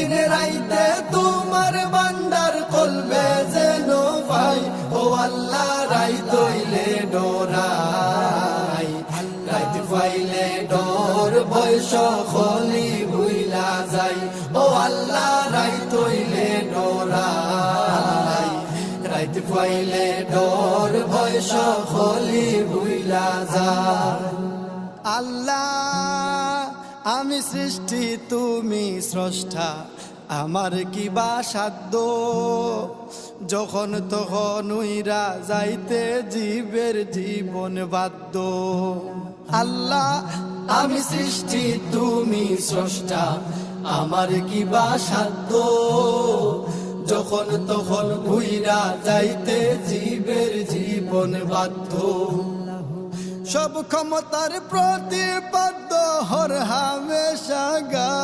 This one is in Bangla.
দিনে রাইতে তোমার বান্দার কলবে যেন পাই, ও আল্লাহ রাইত হইলে ডরাই, রাইত পাইলে ডর ভয় সকলি ভুইলা যাই, ও আল্লাহ রাইত হইলে ডরাই, রাইত পাইলে ডর ভয় সকলি ভুইলা যায়। আল্লাহ আমি সৃষ্টি তুমি স্রষ্টা, আমার কি বা সাধ্য, যখন তখন উইরা যাইতে জীবের জীবন বাধ্য। আল্লাহ আমি সৃষ্টি তুমি স্রষ্টা, আমার কি বা সাধ্য, যখন তখন উইরা যাইতে জীবের জীবন বাধ্য। সব ক্ষমতার প্রতিপাদ্য হর হামেশা গা